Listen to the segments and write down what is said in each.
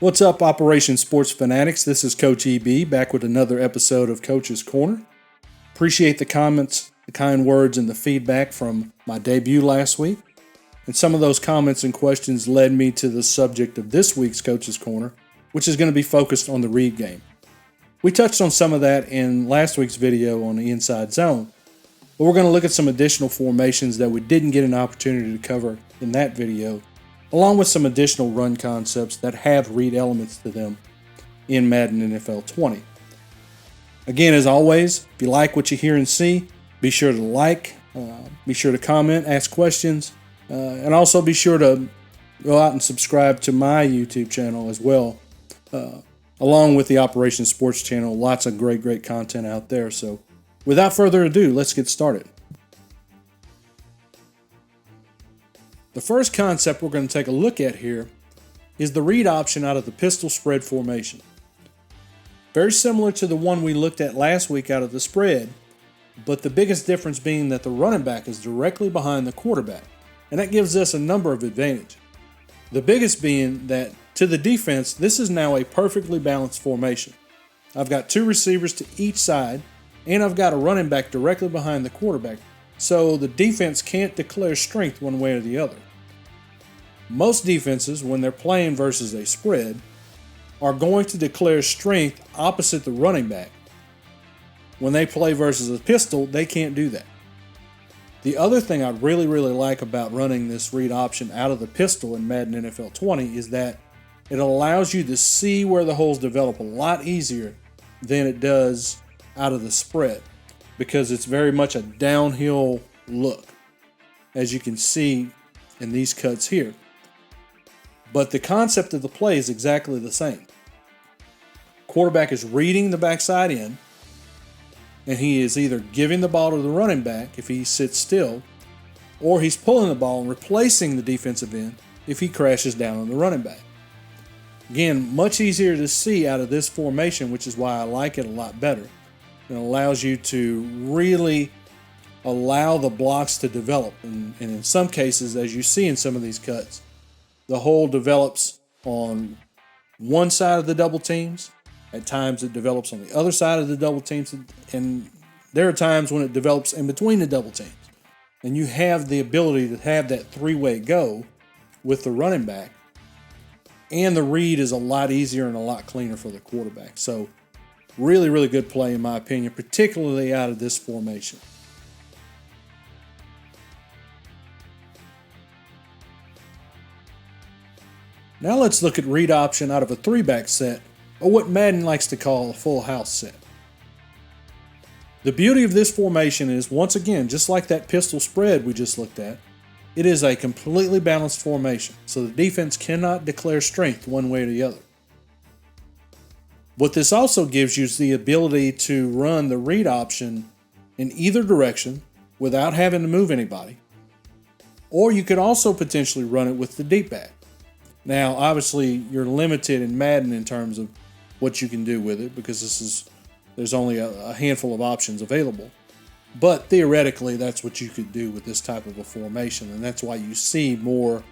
What's up, Operation Sports Fanatics? This is Coach EB back with another episode of Coach's Corner. Appreciate the comments, the kind words, and the feedback from my debut last week. And some of those comments and questions led me to the subject of this week's Coach's Corner, which is going to be focused on the read game. We touched on some of that in last week's video on the inside zone, but we're going to look at some additional formations that we didn't get an opportunity to cover in that video, along with some additional run concepts that have read elements to them in Madden NFL 20. Again, as always, if you like what you hear and see, be sure to like, be sure to comment, ask questions, and also be sure to go out and subscribe to my YouTube channel as well, along with the Operation Sports channel. Lots of great content out there. So without further ado, let's get started. The first concept we're going to take a look at here is the read option out of the pistol spread formation. Very similar to the one we looked at last week out of the spread, but the biggest difference being that the running back is directly behind the quarterback, and that gives us a number of advantages. The biggest being that to the defense, this is now a perfectly balanced formation. I've got two receivers to each side, and I've got a running back directly behind the quarterback, so the defense can't declare strength one way or the other. Most defenses, when they're playing versus a spread, are going to declare strength opposite the running back. When they play versus a pistol, they can't do that. The other thing I really like about running this read option out of the pistol in Madden NFL 20 is that it allows you to see where the holes develop a lot easier than it does out of the spread, because it's very much a downhill look, as you can see in these cuts here. But the concept of the play is exactly the same. Quarterback is reading the backside in, and he is either giving the ball to the running back if he sits still, or he's pulling the ball and replacing the defensive end if he crashes down on the running back. Again, much easier to see out of this formation, which is why I like it a lot better. It allows you to really allow the blocks to develop. And in some cases, as you see in some of these cuts, the hole develops on one side of the double teams. At times it develops on the other side of the double teams. And there are times when it develops in between the double teams. And you have the ability to have that three-way go with the running back. And the read is a lot easier and a lot cleaner for the quarterback. So really good play in my opinion, particularly out of this formation. Now let's look at read option out of a three-back set, or what Madden likes to call a full house set. The beauty of this formation is, once again, just like that pistol spread we just looked at, it is a completely balanced formation, so the defense cannot declare strength one way or the other. What this also gives you is the ability to run the read option in either direction without having to move anybody, or you could also potentially run it with the deep back. Now, obviously, you're limited in Madden in terms of what you can do with it, because there's only a handful of options available. But theoretically, that's what you could do with this type of a formation, and that's why you see more,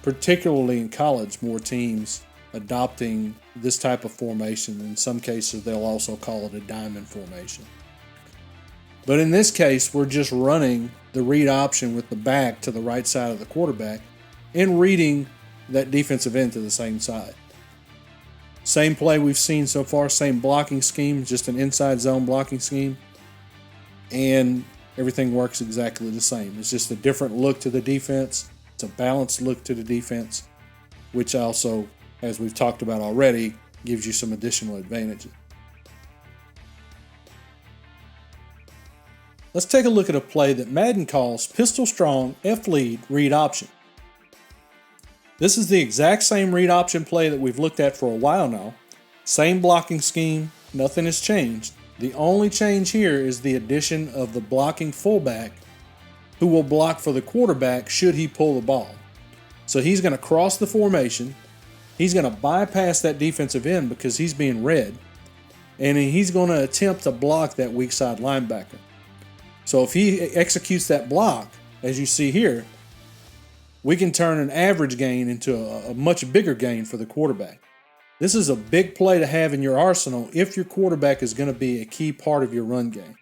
particularly in college, more teams adopting this type of formation. In some cases, they'll also call it a diamond formation. But in this case, we're just running the read option with the back to the right side of the quarterback and reading that defensive end to the same side. Same play we've seen so far, same blocking scheme, just an inside zone blocking scheme, and everything works exactly the same. It's just a different look to the defense. It's a balanced look to the defense, which also, as we've talked about already, gives you some additional advantages. Let's take a look at a play that Madden calls pistol strong F-lead read option. This is the exact same read option play that we've looked at for a while now. Same blocking scheme, nothing has changed. The only change here is the addition of the blocking fullback who will block for the quarterback should he pull the ball. So he's going to cross the formation. He's going to bypass that defensive end because he's being read. And he's going to attempt to block that weak side linebacker. So if he executes that block, as you see here, we can turn an average gain into a much bigger gain for the quarterback. This is a big play to have in your arsenal if your quarterback is going to be a key part of your run game.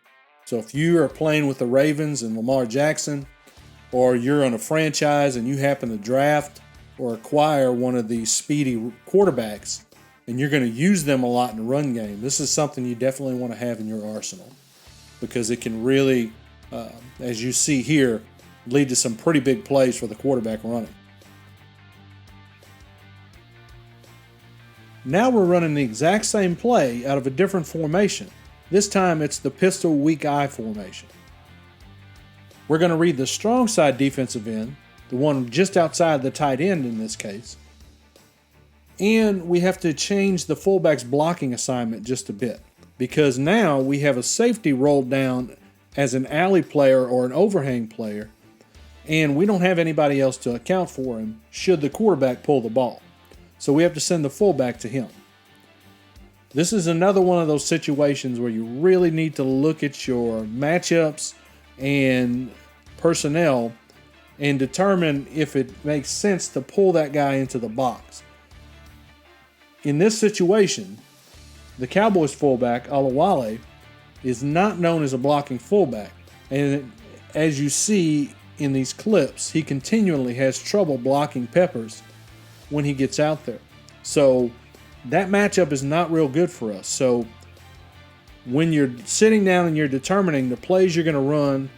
So if you are playing with the Ravens and Lamar Jackson, or you're on a franchise and you happen to draft or acquire one of these speedy quarterbacks, and you're going to use them a lot in the run game, this is something you definitely want to have in your arsenal, because it can really, as you see here, lead to some pretty big plays for the quarterback running. Now we're running the exact same play out of a different formation. This time it's the pistol weak eye formation. We're going to read the strong side defensive end, the one just outside the tight end in this case. And we have to change the fullback's blocking assignment just a bit, because now we have a safety rolled down as an alley player or an overhang player, and we don't have anybody else to account for him should the quarterback pull the ball. So we have to send the fullback to him. This is another one of those situations where you really need to look at your matchups and personnel and determine if it makes sense to pull that guy into the box. In this situation, the Cowboys fullback, Alawale, is not known as a blocking fullback. And as you see in these clips, he continually has trouble blocking Peppers when he gets out there. So that matchup is not real good for us. So when you're sitting down and you're determining the plays you're going to run,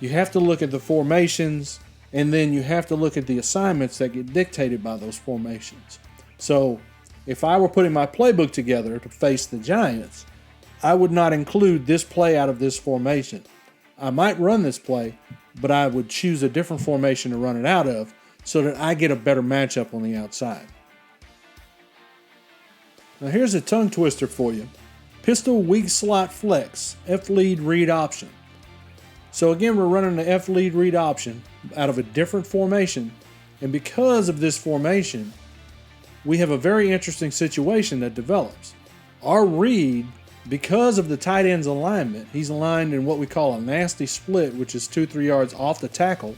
you have to look at the formations, and then you have to look at the assignments that get dictated by those formations. So if I were putting my playbook together to face the Giants, I would not include this play out of this formation. I might run this play, but I would choose a different formation to run it out of so that I get a better matchup on the outside. Now here's a tongue twister for you. Pistol weak slot flex, F-lead read option. So again, we're running the F-lead read option out of a different formation, and because of this formation, we have a very interesting situation that develops. Our read, because of the tight end's alignment, he's aligned in what we call a nasty split, which is 2-3 yards off the tackle.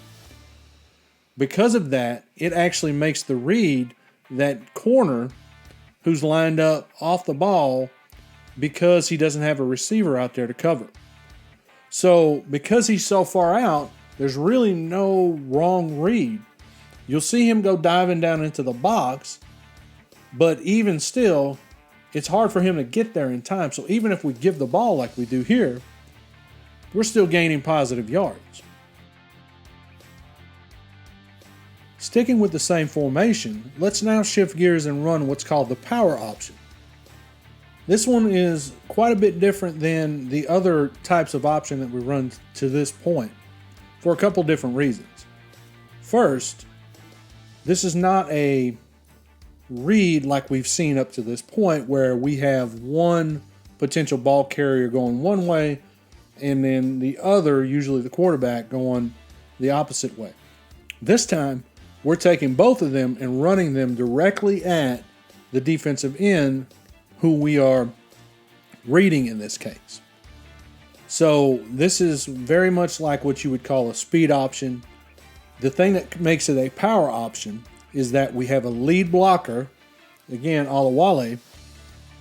Because of that, it actually makes the read that corner who's lined up off the ball because he doesn't have a receiver out there to cover. So because he's so far out, there's really no wrong read. You'll see him go diving down into the box, but even still, it's hard for him to get there in time. So even if we give the ball like we do here, we're still gaining positive yards. Sticking with the same formation, let's now shift gears and run what's called the power option. This one is quite a bit different than the other types of option that we run to this point for a couple different reasons. First, this is not a read like we've seen up to this point where we have one potential ball carrier going one way and then the other, usually the quarterback, going the opposite way. This time, we're taking both of them and running them directly at the defensive end who we are reading in this case. So this is very much like what you would call a speed option. The thing that makes it a power option is that we have a lead blocker, again, Alawale,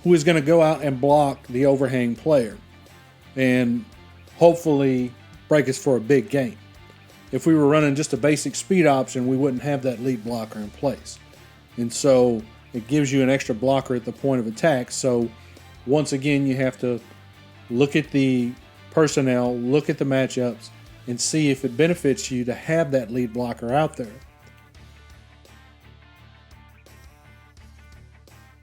who is going to go out and block the overhang player and hopefully break us for a big gain. If we were running just a basic speed option, we wouldn't have that lead blocker in place. And so it gives you an extra blocker at the point of attack. So once again, you have to look at the personnel, look at the matchups, and see if it benefits you to have that lead blocker out there.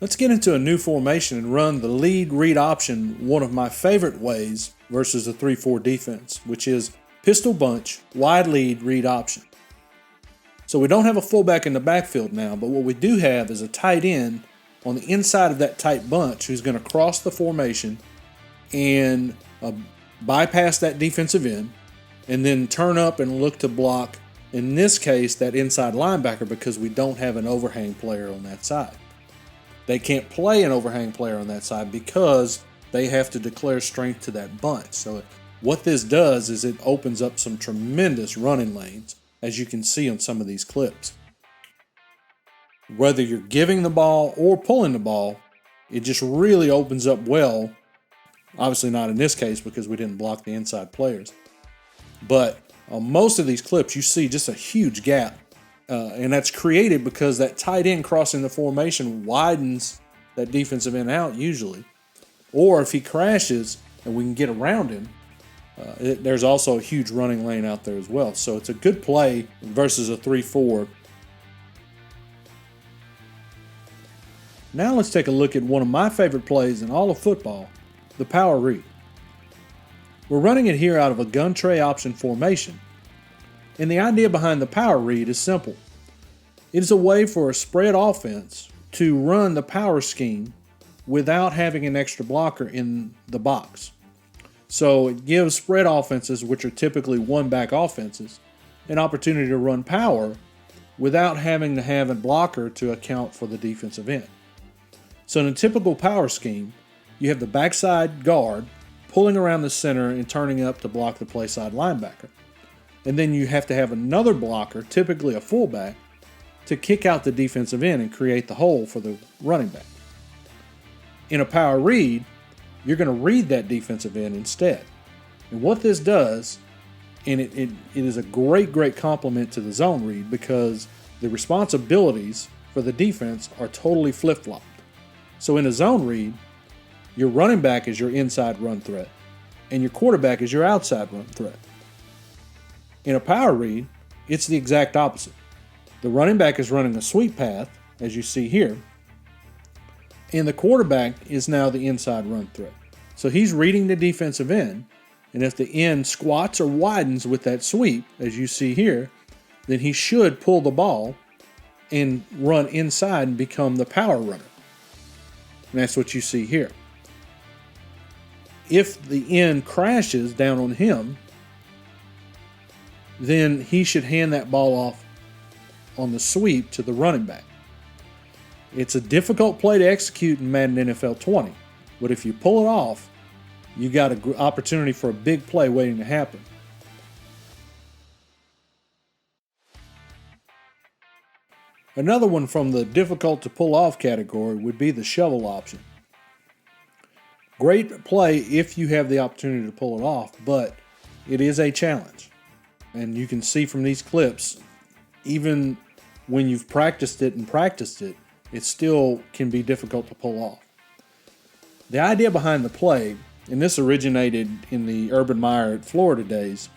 Let's get into a new formation and run the lead read option one of my favorite ways versus a 3-4 defense, which is pistol bunch, wide lead read option. So we don't have a fullback in the backfield now, but what we do have is a tight end on the inside of that tight bunch who's going to cross the formation and bypass that defensive end and then turn up and look to block, in this case, that inside linebacker because we don't have an overhang player on that side. They can't play an overhang player on that side because they have to declare strength to that bunch. So what this does is it opens up some tremendous running lanes as you can see on some of these clips. Whether you're giving the ball or pulling the ball, it just really opens up well. Obviously not in this case because we didn't block the inside players. But on most of these clips, you see just a huge gap. And that's created because that tight end crossing the formation widens that defensive end out usually. Or if he crashes and we can get around him, there's also a huge running lane out there as well. So it's a good play versus a 3-4. Now let's take a look at one of my favorite plays in all of football, the power read. We're running it here out of a gun tray option formation. And the idea behind the power read is simple. It is a way for a spread offense to run the power scheme without having an extra blocker in the box. So it gives spread offenses, which are typically one-back offenses, an opportunity to run power without having to have a blocker to account for the defensive end. So in a typical power scheme, you have the backside guard pulling around the center and turning up to block the play side linebacker. And then you have to have another blocker, typically a fullback, to kick out the defensive end and create the hole for the running back. In a power read, you're going to read that defensive end instead. And what this does, and it is a great complement to the zone read because the responsibilities for the defense are totally flip-flopped. So in a zone read, your running back is your inside run threat, and your quarterback is your outside run threat. In a power read, it's the exact opposite. The running back is running a sweep path, as you see here, and the quarterback is now the inside run threat. So he's reading the defensive end, and if the end squats or widens with that sweep, as you see here, then he should pull the ball and run inside and become the power runner. And that's what you see here. If the end crashes down on him, then he should hand that ball off on the sweep to the running back. It's a difficult play to execute in Madden NFL 20, but if you pull it off, you got an opportunity for a big play waiting to happen. Another one from the difficult to pull off category would be the shovel option. Great play if you have the opportunity to pull it off, but it is a challenge. And you can see from these clips, even when you've practiced it, it still can be difficult to pull off. The idea behind the play, and this originated in the Urban Meyer at Florida days,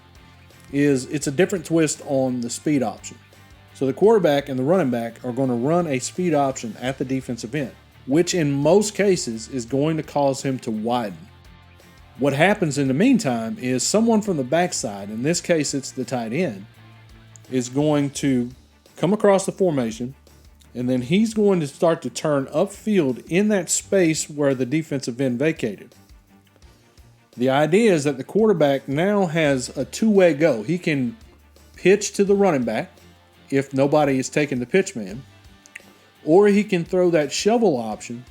is it's a different twist on the speed option. So the quarterback and the running back are going to run a speed option at the defensive end, which in most cases is going to cause him to widen. What happens in the meantime is someone from the backside, in this case it's the tight end, is going to come across the formation, and then he's going to start to turn upfield in that space where the defensive end vacated. The idea is that the quarterback now has a two-way go. He can pitch to the running back if nobody is taking the pitch man, or he can throw that shovel option,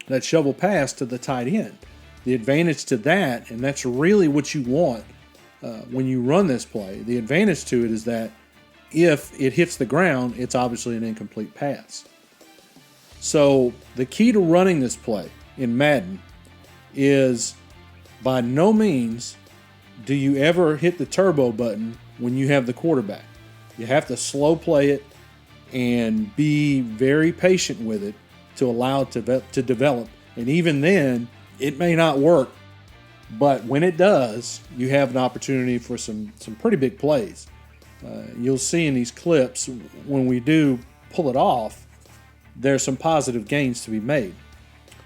that shovel pass to the tight end. The advantage to that, and that's really what you want when you run this play, the advantage to it is that if it hits the ground, it's obviously an incomplete pass. So the key to running this play in Madden is by no means do you ever hit the turbo button when you have the quarterback. You have to slow play it and be very patient with it to allow it to develop. And even then, it may not work. But when it does, you have an opportunity for some pretty big plays. You'll see in these clips, when we do pull it off, there's some positive gains to be made.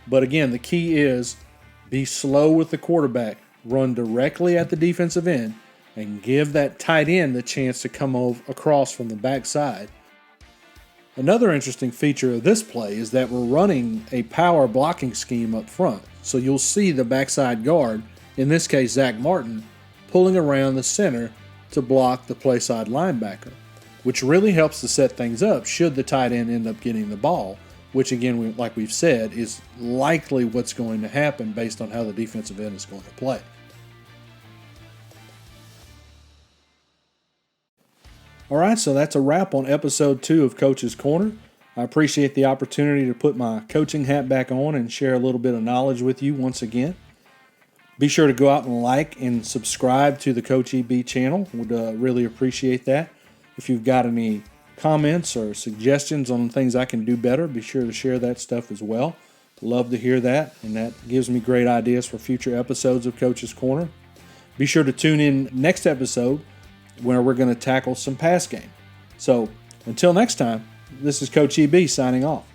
But again, the key is be slow with the quarterback, run directly at the defensive end, and give that tight end the chance to come across from the backside. Another interesting feature of this play is that we're running a power blocking scheme up front. So you'll see the backside guard, in this case Zach Martin, pulling around the center to block the play side linebacker, which really helps to set things up should the tight end end up getting the ball, which again, like we've said, is likely what's going to happen based on how the defensive end is going to play. All right, so that's a wrap on episode 2 of Coach's Corner. I appreciate the opportunity to put my coaching hat back on and share a little bit of knowledge with you once again. Be sure to go out and like and subscribe to the Coach EB channel. Would really appreciate that. If you've got any comments or suggestions on things I can do better, be sure to share that stuff as well. Love to hear that, and that gives me great ideas for future episodes of Coach's Corner. Be sure to tune in next episode where we're going to tackle some pass game. So until next time, this is Coach EB signing off.